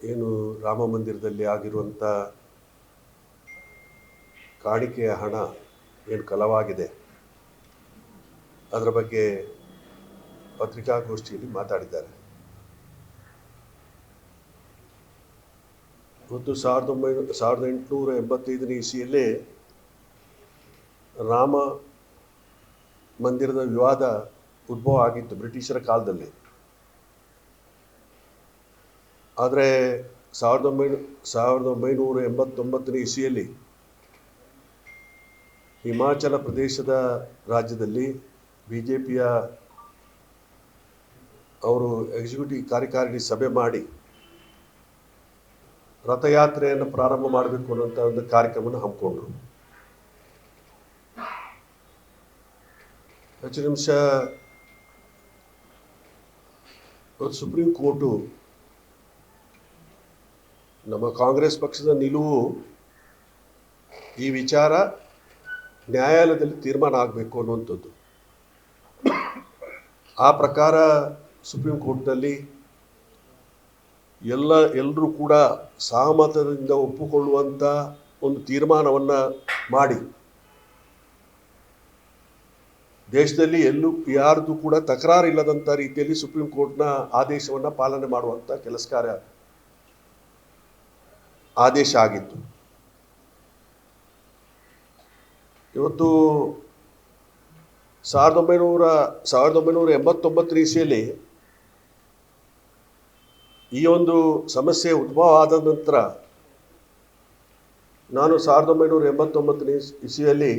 ಏನು ರಾಮ ಮಂದಿರದಲ್ಲಿ ಆಗಿರುವಂಥ ಕಾಣಿಕೆಯ ಹಣ ಏನು ಕಲವಾಗಿದೆ ಅದರ ಬಗ್ಗೆ ಪತ್ರಿಕಾಗೋಷ್ಠಿಯಲ್ಲಿ ಮಾತಾಡಿದ್ದಾರೆ. ಇವತ್ತು 1885ನೇ ಇಸವಿಯಲ್ಲೇ ರಾಮ ಮಂದಿರದ ವಿವಾದ ಉದ್ಭವ ಆಗಿತ್ತು ಬ್ರಿಟಿಷರ ಕಾಲದಲ್ಲಿ. ಆದರೆ 1989ನೇ ಇಸವಿಯಲ್ಲಿ ಹಿಮಾಚಲ ಪ್ರದೇಶದ ರಾಜ್ಯದಲ್ಲಿ BJPಯ ಅವರು ಎಕ್ಸಿಕ್ಯೂಟಿವ್ ಕಾರ್ಯಕಾರಿಣಿ ಸಭೆ ಮಾಡಿ ರಥಯಾತ್ರೆಯನ್ನು ಪ್ರಾರಂಭ ಮಾಡಬೇಕು ಅನ್ನೋಂಥ ಒಂದು ಕಾರ್ಯಕ್ರಮವನ್ನು ಹಮ್ಮಿಕೊಂಡ್ರು. ಹೆಚ್ಚು ನಿಮಿಷ ಸುಪ್ರೀಂ ಕೋರ್ಟು ನಮ್ಮ ಕಾಂಗ್ರೆಸ್ ಪಕ್ಷದ ನಿಲುವು ಈ ವಿಚಾರ ನ್ಯಾಯಾಲಯದಲ್ಲಿ ತೀರ್ಮಾನ ಆಗಬೇಕು ಅನ್ನುವಂಥದ್ದು. ಆ ಪ್ರಕಾರ ಸುಪ್ರೀಂ ಕೋರ್ಟ್ನಲ್ಲಿ ಎಲ್ಲರೂ ಕೂಡ ಸಹಮತದಿಂದ ಒಪ್ಪಿಕೊಳ್ಳುವಂಥ ಒಂದು ತೀರ್ಮಾನವನ್ನು ಮಾಡಿ ದೇಶದಲ್ಲಿ ಎಲ್ಲೂ ಯಾರ್ದು ಕೂಡ ತಕರಾರು ಇಲ್ಲದಂಥ ರೀತಿಯಲ್ಲಿ ಸುಪ್ರೀಂ ಕೋರ್ಟ್ನ ಆದೇಶವನ್ನು ಪಾಲನೆ ಮಾಡುವಂಥ ಕೆಲಸ ಕಾರ್ಯ ಆದೇಶ ಆಗಿತ್ತು. ಇವತ್ತು 1989ನೇ ಇಸವಿಯಲ್ಲಿ ಈ ಒಂದು ಸಮಸ್ಯೆ ಉದ್ಭವ ಆದ ನಂತರ ನಾನು 1989ನೇ ಇಸವಿಯಲ್ಲಿ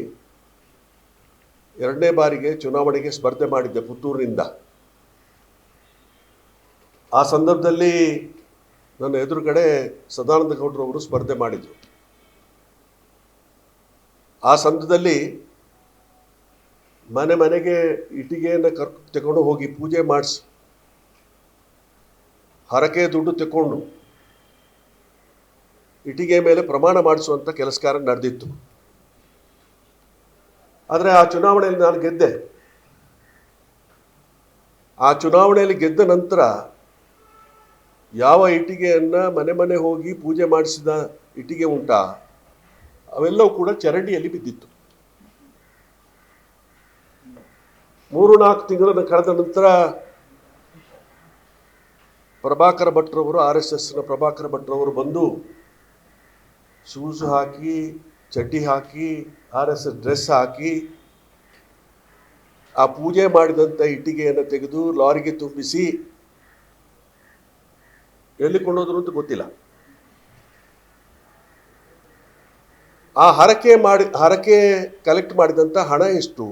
2ನೇ ಬಾರಿಗೆ ಚುನಾವಣೆಗೆ ಸ್ಪರ್ಧೆ ಮಾಡಿದ್ದೆ ಪುತ್ತೂರಿನಿಂದ. ಆ ಸಂದರ್ಭದಲ್ಲಿ ನನ್ನ ಎದುರುಗಡೆ ಸದಾನಂದ ಗೌಡ್ರವರು ಸ್ಪರ್ಧೆ ಮಾಡಿದರು. ಆ ಸಂದರ್ಭದಲ್ಲಿ ಮನೆಗೆ ಇಟ್ಟಿಗೆಯನ್ನು ತಗೊಂಡು ಹೋಗಿ ಪೂಜೆ ಮಾಡಿಸಿ ಹರಕೆ ದುಡ್ಡು ತಗೊಂಡು ಇಟ್ಟಿಗೆ ಮೇಲೆ ಪ್ರಮಾಣ ಮಾಡಿಸುವಂಥ ಕೆಲಸ ಕಾರ್ಯ ನಡೆದಿತ್ತು. ಆದರೆ ಆ ಚುನಾವಣೆಯಲ್ಲಿ ನಾನು ಗೆದ್ದೆ. ಆ ಚುನಾವಣೆಯಲ್ಲಿ ಗೆದ್ದ ನಂತರ ಯಾವ ಇಟ್ಟಿಗೆಯನ್ನು ಮನೆ ಹೋಗಿ ಪೂಜೆ ಮಾಡಿಸಿದ ಇಟ್ಟಿಗೆ ಉಂಟಾ ಅವೆಲ್ಲವೂ ಕೂಡ ಚರಂಡಿಯಲ್ಲಿ ಬಿದ್ದಿತ್ತು. 3-4 ತಿಂಗಳನ್ನು ಕಳೆದ ನಂತರ ಪ್ರಭಾಕರ ಭಟ್ರವರು RSSನ ಪ್ರಭಾಕರ ಭಟ್ರವರು ಬಂದು ಶೂಸ್ ಹಾಕಿ ಚಡ್ಡಿ ಹಾಕಿ RSS ಡ್ರೆಸ್ ಹಾಕಿ ಆ ಪೂಜೆ ಮಾಡಿದಂಥ ಇಟ್ಟಿಗೆಯನ್ನು ತೆಗೆದು ಲಾರಿಗೆ ತುಂಬಿಸಿ ಎಲ್ಲಿ ಕೊಂಡೋದ್ರು ಅಂತ ಗೊತ್ತಿಲ್ಲ. ಆ ಹರಕೆ ಕಲೆಕ್ಟ್ ಮಾಡಿದಂಥ ಹಣ ಎಷ್ಟು,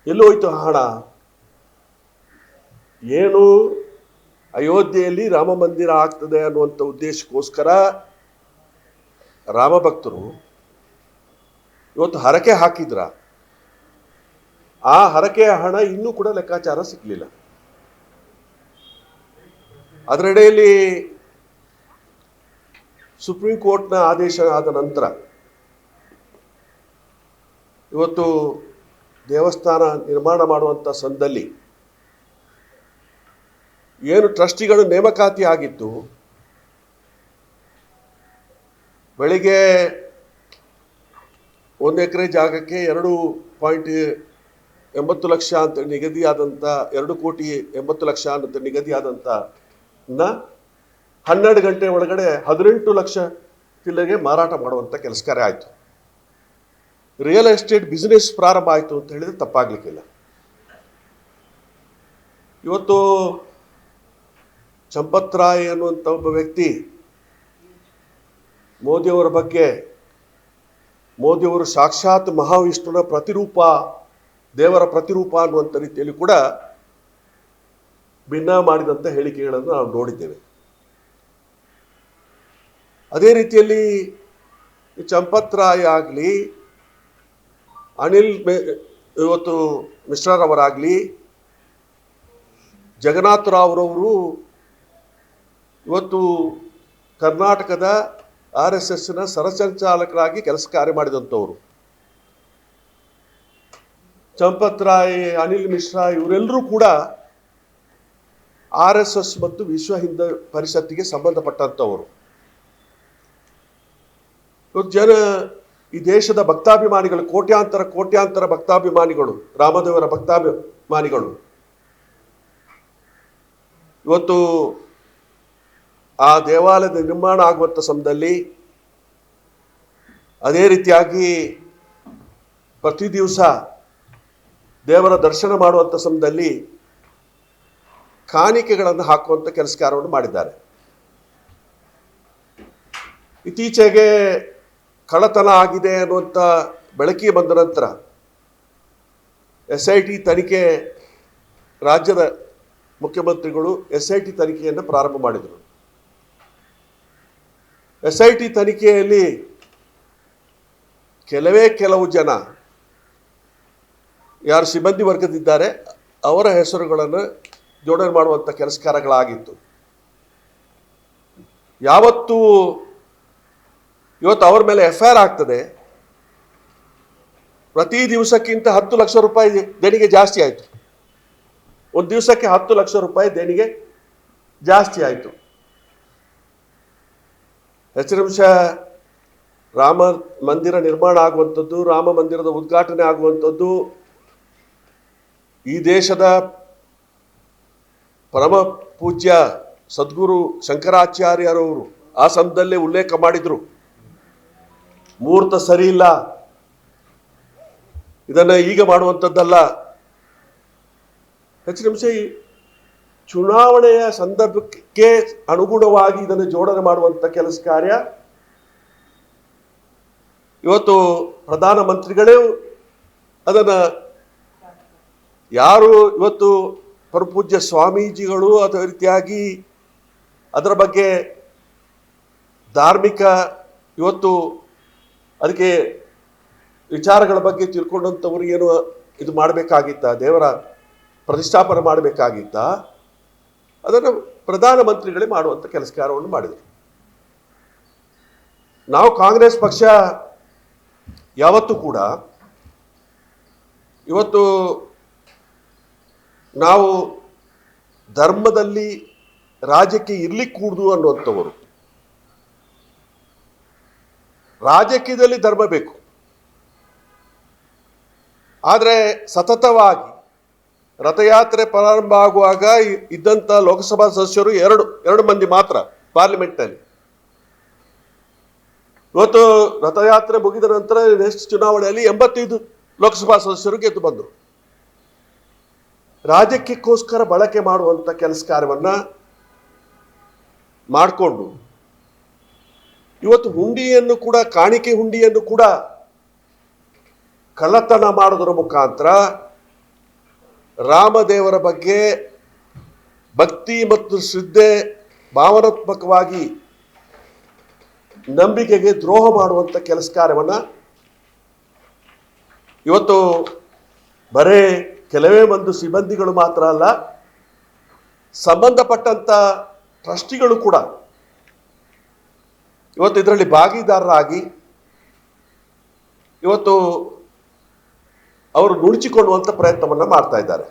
ಎಲ್ಲಿ ಹೋಯ್ತು ಹಣ? ಏನು ಅಯೋಧ್ಯೆಯಲ್ಲಿ ರಾಮ ಮಂದಿರ ಆಗ್ತದೆ ಅನ್ನುವಂಥ ಉದ್ದೇಶಕ್ಕೋಸ್ಕರ ರಾಮ ಭಕ್ತರು ಇವತ್ತು ಹರಕೆ ಹಾಕಿದ್ರ. ಆ ಹರಕೆಯ ಹಣ ಇನ್ನೂ ಕೂಡ ಲೆಕ್ಕಾಚಾರ ಸಿಗಲಿಲ್ಲ. ಅದರಡಿಯಲ್ಲಿ ಸುಪ್ರೀಂ ಕೋರ್ಟ್ನ ಆದೇಶ ಆದ ನಂತರ ಇವತ್ತು ದೇವಸ್ಥಾನ ನಿರ್ಮಾಣ ಮಾಡುವಂಥ ಸಂದರ್ಭದಲ್ಲಿ ಏನು ಟ್ರಸ್ಟಿಗಳು ನೇಮಕಾತಿ ಆಗಿತ್ತು, ಬೆಳಿಗ್ಗೆ 1 ಎಕರೆ ಜಾಗಕ್ಕೆ 2.80 ಲಕ್ಷ ಅಂತ ನಿಗದಿಯಾದಂಥ 2,80 ಲಕ್ಷ ಅಂತ ನಿಗದಿಯಾದಂಥ 12 ಗಂಟೆ ಒಳಗಡೆ 18 ಲಕ್ಷ ಚಿಲ್ಲರೆಗೆ ಮಾರಾಟ ಮಾಡುವಂಥ ಕೆಲಸ ಕಾರ್ಯ ಆಯಿತು. ರಿಯಲ್ ಎಸ್ಟೇಟ್ ಬಿಸ್ನೆಸ್ ಪ್ರಾರಂಭ ಆಯಿತು ಅಂತ ಹೇಳಿದರೆ ತಪ್ಪಾಗಲಿಕ್ಕಿಲ್ಲ. ಇವತ್ತು ಚಂಪತ್ ರಾಯ್ ಅನ್ನುವಂಥ ಒಬ್ಬ ವ್ಯಕ್ತಿ ಮೋದಿಯವರ ಬಗ್ಗೆ, ಮೋದಿಯವರು ಸಾಕ್ಷಾತ್ ಮಹಾವಿಷ್ಣುವಿನ ಪ್ರತಿರೂಪ, ದೇವರ ಪ್ರತಿರೂಪ ಅನ್ನುವಂಥ ರೀತಿಯಲ್ಲಿ ಕೂಡ ಭಿನ್ನ ಮಾಡಿದಂಥ ಹೇಳಿಕೆಗಳನ್ನು ನಾವು ನೋಡಿದ್ದೇವೆ. ಅದೇ ರೀತಿಯಲ್ಲಿ ಚಂಪತ್ ರಾಯ್ ಆಗಲಿ, ಅನಿಲ್ ಇವತ್ತು ಮಿಶ್ರಾರವರಾಗಲಿ, ಜಗನ್ನಾಥ ರಾವ್ರವರು ಇವತ್ತು ಕರ್ನಾಟಕದ RSSನ ಸರಸಂಚಾಲಕರಾಗಿ ಕೆಲಸ ಕಾರ್ಯ ಮಾಡಿದಂಥವರು. ಚಂಪತ್ ರಾಯ್, ಅನಿಲ್ ಮಿಶ್ರಾ ಇವರೆಲ್ಲರೂ ಕೂಡ RSS ಮತ್ತು ವಿಶ್ವ ಹಿಂದೂ ಪರಿಷತ್ತಿಗೆ ಸಂಬಂಧಪಟ್ಟಂಥವರು. ಇವತ್ತು ಈ ದೇಶದ ಭಕ್ತಾಭಿಮಾನಿಗಳು, ಕೋಟ್ಯಾಂತರ ಭಕ್ತಾಭಿಮಾನಿಗಳು, ರಾಮದೇವರ ಭಕ್ತಾಭಿಮಾನಿಗಳು ಇವತ್ತು ಆ ದೇವಾಲಯದ ನಿರ್ಮಾಣ ಆಗುವಂಥ ಸಮಯದಲ್ಲಿ ಅದೇ ರೀತಿಯಾಗಿ ಪ್ರತಿ ದಿವಸ ದೇವರ ದರ್ಶನ ಮಾಡುವಂಥ ಸಮಯದಲ್ಲಿ ಕಾಣಿಕೆಗಳನ್ನು ಹಾಕುವಂಥ ಕೆಲಸ ಕಾರ್ಯವನ್ನು ಮಾಡಿದ್ದಾರೆ. ಇತ್ತೀಚೆಗೆ ಕಳ್ಳತನ ಆಗಿದೆ ಅನ್ನುವಂಥ ಬೆಳಕಿಗೆ ಬಂದ ನಂತರ SIT ತನಿಖೆ, ರಾಜ್ಯದ ಮುಖ್ಯಮಂತ್ರಿಗಳು SIT ತನಿಖೆಯನ್ನು ಪ್ರಾರಂಭ ಮಾಡಿದರು. SIT ತನಿಖೆಯಲ್ಲಿ ಕೆಲವು ಜನ ಯಾರು ಸಿಬ್ಬಂದಿ ವರ್ಗದಿದ್ದಾರೆ ಅವರ ಹೆಸರುಗಳನ್ನು ಜೋಡಣೆ ಮಾಡುವಂಥ ಕೆಲಸ ಕಾರ್ಯಗಳಾಗಿತ್ತು. ಇವತ್ತು ಅವ್ರ ಮೇಲೆ FIR ಆಗ್ತದೆ, ಪ್ರತಿ ದಿವಸಕ್ಕಿಂತ 10 ಲಕ್ಷ ರೂಪಾಯಿ ದೇಣಿಗೆ ಜಾಸ್ತಿ ಆಯಿತು. ಒಂದು ದಿವಸಕ್ಕೆ 10 ಲಕ್ಷ ರೂಪಾಯಿ ದೇಣಿಗೆ ಜಾಸ್ತಿ ಆಯಿತು. ಹೆಚ್ಚಿನ ಅಂಶ ರಾಮ ಮಂದಿರ ನಿರ್ಮಾಣ ಆಗುವಂಥದ್ದು, ರಾಮ ಮಂದಿರದ ಉದ್ಘಾಟನೆ ಆಗುವಂಥದ್ದು ಈ ದೇಶದ ಪರಮ ಪೂಜ್ಯ ಸದ್ಗುರು ಶಂಕರಾಚಾರ್ಯರವರು ಆ ಸಮಯದಲ್ಲೇ ಉಲ್ಲೇಖ ಮಾಡಿದ್ರು, ಮುಹೂರ್ತ ಸರಿ ಇಲ್ಲ, ಇದನ್ನು ಈಗ ಮಾಡುವಂಥದ್ದಲ್ಲ. ಹೆಚ್ಚಿನ ಅಂಶ ಚುನಾವಣೆಯ ಸಂದರ್ಭಕ್ಕೆ ಅನುಗುಣವಾಗಿ ಇದನ್ನು ಜೋಡಣೆ ಮಾಡುವಂಥ ಕೆಲಸ ಕಾರ್ಯ ಇವತ್ತು ಪ್ರಧಾನಮಂತ್ರಿಗಳೇ ಅದನ್ನು, ಯಾರು ಇವತ್ತು ಪರಮಪೂಜ್ಯ ಸ್ವಾಮೀಜಿಗಳು ಅದೇ ರೀತಿಯಾಗಿ ಅದರ ಬಗ್ಗೆ ಧಾರ್ಮಿಕ ಇವತ್ತು ಅದಕ್ಕೆ ವಿಚಾರಗಳ ಬಗ್ಗೆ ತಿಳ್ಕೊಂಡಂಥವ್ರು ಏನು ಇದು ಮಾಡಬೇಕಾಗಿತ್ತ, ದೇವರ ಪ್ರತಿಷ್ಠಾಪನೆ ಮಾಡಬೇಕಾಗಿತ್ತ, ಅದನ್ನು ಪ್ರಧಾನಮಂತ್ರಿಗಳೇ ಮಾಡುವಂಥ ಕೆಲಸ ಕಾರ್ಯವನ್ನು ಮಾಡಿದರು. ನಾವು ಕಾಂಗ್ರೆಸ್ ಪಕ್ಷ ಯಾವತ್ತೂ ಕೂಡ ಇವತ್ತು ನಾವು ಧರ್ಮದಲ್ಲಿ ರಾಜ್ಯಕ್ಕೆ ಇರ್ಲಿಕ್ಕೆ ಕೂಡುದು ಅನ್ನುವಂಥವರು. ರಾಜಕೀಯದಲ್ಲಿ ಧರ್ಮ ಬೇಕು, ಆದರೆ ಸತತವಾಗಿ ರಥಯಾತ್ರೆ ಪ್ರಾರಂಭ ಆಗುವಾಗ ಇದ್ದಂಥ ಲೋಕಸಭಾ ಸದಸ್ಯರು ಎರಡು ಮಂದಿ ಮಾತ್ರ ಪಾರ್ಲಿಮೆಂಟ್ನಲ್ಲಿ. ಇವತ್ತು ರಥಯಾತ್ರೆ ಮುಗಿದ ನಂತರ ನೆಕ್ಸ್ಟ್ ಚುನಾವಣೆಯಲ್ಲಿ 85 ಲೋಕಸಭಾ ಸದಸ್ಯರು ಗೆದ್ದು ಬಂದರು. ರಾಜಕೀಯಕ್ಕೋಸ್ಕರ ಬಳಕೆ ಮಾಡುವಂಥ ಕೆಲಸ ಕಾರ್ಯವನ್ನು ಮಾಡಿಕೊಂಡು ಇವತ್ತು ಹುಂಡಿಯನ್ನು ಕೂಡ, ಕಾಣಿಕೆ ಹುಂಡಿಯನ್ನು ಕೂಡ ಕಳ್ಳತನ ಮಾಡೋದರ ಮುಖಾಂತರ ರಾಮದೇವರ ಬಗ್ಗೆ ಭಕ್ತಿ ಮತ್ತು ಶ್ರದ್ಧೆ, ಭಾವನಾತ್ಮಕವಾಗಿ ನಂಬಿಕೆಗೆ ದ್ರೋಹ ಮಾಡುವಂಥ ಕೆಲಸ ಕಾರ್ಯವನ್ನು ಇವತ್ತು ಬರೇ ಕೆಲವೇ ಒಂದು ಸಿಬ್ಬಂದಿಗಳು ಮಾತ್ರ ಅಲ್ಲ, ಸಂಬಂಧಪಟ್ಟಂಥ ಟ್ರಸ್ಟಿಗಳು ಕೂಡ ಇವತ್ತು ಇದರಲ್ಲಿ ಭಾಗಿದಾರರಾಗಿ ಇವತ್ತು ಅವರು ನುಣುಚಿಕೊಳ್ಳುವಂಥ ಪ್ರಯತ್ನವನ್ನು ಮಾಡ್ತಾ ಇದ್ದಾರೆ.